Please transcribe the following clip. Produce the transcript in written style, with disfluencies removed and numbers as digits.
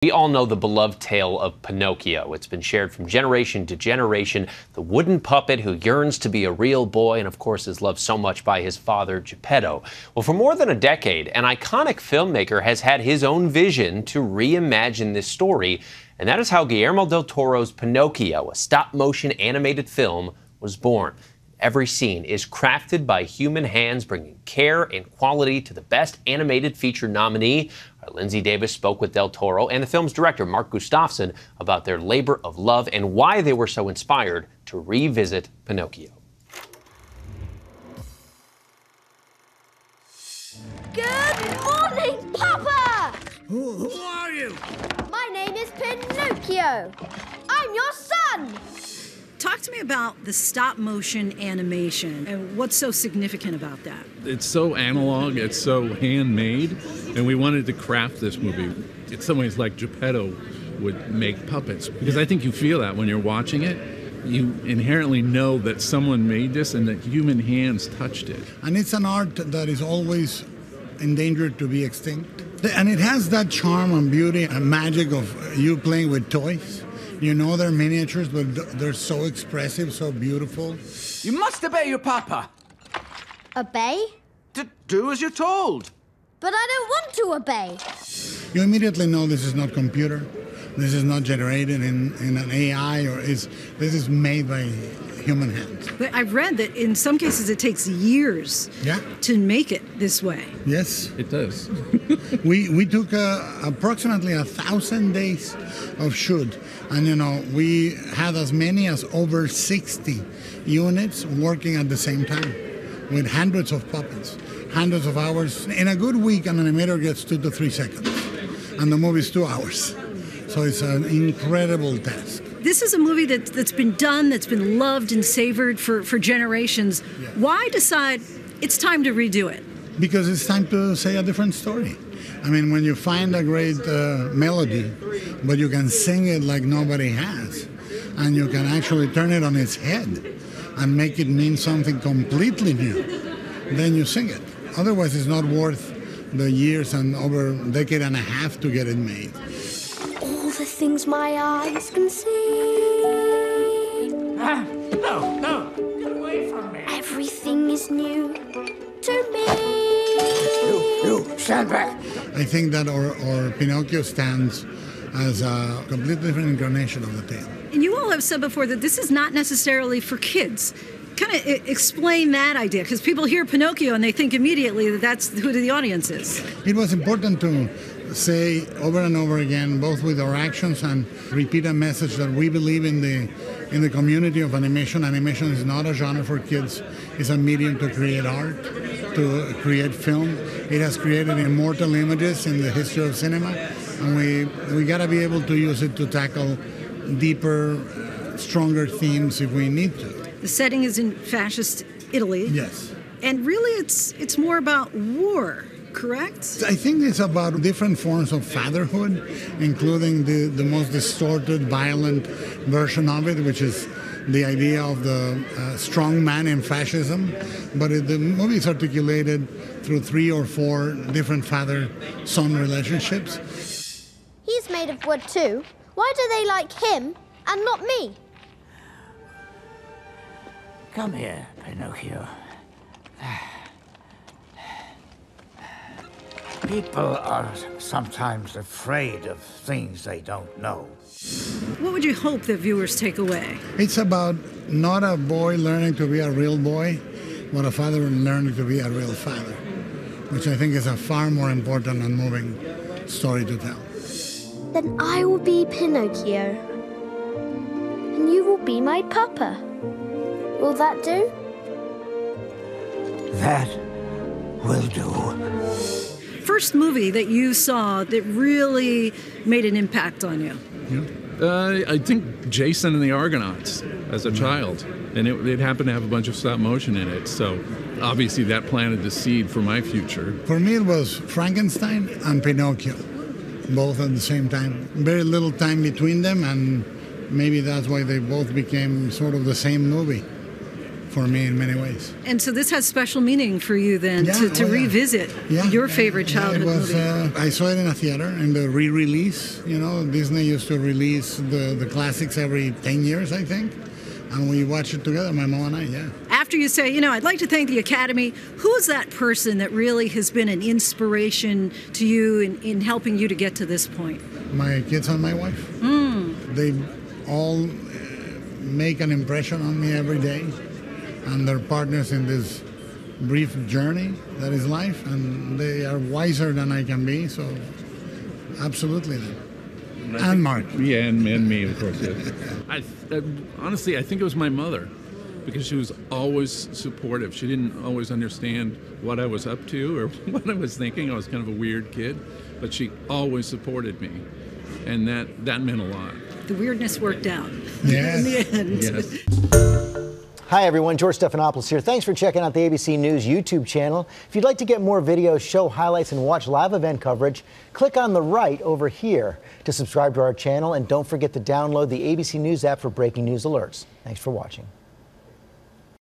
We all know the beloved tale of Pinocchio. It's been shared from generation to generation. The wooden puppet who yearns to be a real boy and, of course, is loved so much by his father, Geppetto. Well, for more than a decade, an iconic filmmaker has had his own vision to reimagine this story. And that is how Guillermo del Toro's Pinocchio, a stop-motion animated film, was born. Every scene is crafted by human hands, bringing care and quality to the Best Animated Feature nominee. Linsey Davis spoke with del Toro and the film's director, Gustafson, about their labor of love and why they were so inspired to revisit Pinocchio. Good morning, Papa! Who are you? My name is Pinocchio. I'm your son! Talk to me about the stop-motion animation and what's so significant about that. It's so analog, it's so handmade, and we wanted to craft this movie. In some ways like Geppetto would make puppets, because I think you feel that when you're watching it. You inherently know that someone made this and that human hands touched it. And it's an art that is always endangered to be extinct. And it has that charm and beauty and magic of you playing with toys. You know they're miniatures, but they're so expressive, so beautiful. You must obey your papa. Obey? To do as you're told. But I don't want to obey. You immediately know this is not computer. This is not generated in an AI, this is made by human hands. But I've read that in some cases it takes years to make it this way. Yes. It does. We took approximately 1,000 days of shoot. And, we had as many as over 60 units working at the same time with hundreds of puppets, hundreds of hours. In a good week, an animator gets 2 to 3 seconds, and the movie's 2 hours. So it's an incredible task. This is a movie that's been done, that's been loved and savored for generations. Yeah. Why decide it's time to redo it? Because it's time to say a different story. I mean, when you find a great melody, but you can sing it like nobody has, and you can actually turn it on its head and make it mean something completely new, then you sing it. Otherwise, it's not worth the years and over a decade and a half to get it made. All the things my eyes can see. No, get away from me. Everything is new to me. You, stand back. I think that our Pinocchio stands as a completely different incarnation of the tale. And you all have said before that this is not necessarily for kids. Kind of explain that idea, because people hear Pinocchio and they think immediately that that's who the audience is. It was important to say over and over again, both with our actions and repeat a message that we believe in the community of animation. Animation is not a genre for kids. It's a medium to create art, to create film. It has created immortal images in the history of cinema, and we got to be able to use it to tackle deeper, stronger themes if we need to. The setting is in fascist Italy. Yes. And really it's more about war, correct? I think it's about different forms of fatherhood, including the most distorted, violent version of it, which is the idea of the strong man in fascism. But the movie is articulated through 3 or 4 different father-son relationships. He's made of wood too. Why do they like him and not me? Come here, Pinocchio. People are sometimes afraid of things they don't know. What would you hope that viewers take away? It's about not a boy learning to be a real boy, but a father learning to be a real father, which I think is a far more important and moving story to tell. Then I will be Pinocchio. And you will be my papa. Will that do? That will do. First movie that you saw that really made an impact on you? I think Jason and the Argonauts as a child. And it happened to have a bunch of stop motion in it. So obviously that planted the seed for my future. For me, it was Frankenstein and Pinocchio, both at the same time. Very little time between them, and maybe that's why they both became sort of the same movie. for me in many ways. And so this has special meaning for you then, to revisit your favorite childhood movie. I saw it in a theater in the re-release. You know, Disney used to release the classics every 10 years, I think. And we watched it together, my mom and I, After you say, you know, I'd like to thank the Academy, who's that person that really has been an inspiration to you in helping you to get to this point? My kids and my wife. They all make an impression on me every day. And they're partners in this brief journey that is life. And they are wiser than I can be, so absolutely them. And Mark. Yeah, and me, of course. Yes. Honestly, I think it was my mother, because she was always supportive. She didn't always understand what I was up to or what I was thinking. I was kind of a weird kid, but she always supported me, and that meant a lot. The weirdness worked out in Yes. the end. Yes. Hi everyone, George Stephanopoulos here. Thanks for checking out the ABC News YouTube channel. If you'd like to get more videos, show highlights, and watch live event coverage, click on the right over here to subscribe to our channel, and don't forget to download the ABC News app for breaking news alerts. Thanks for watching.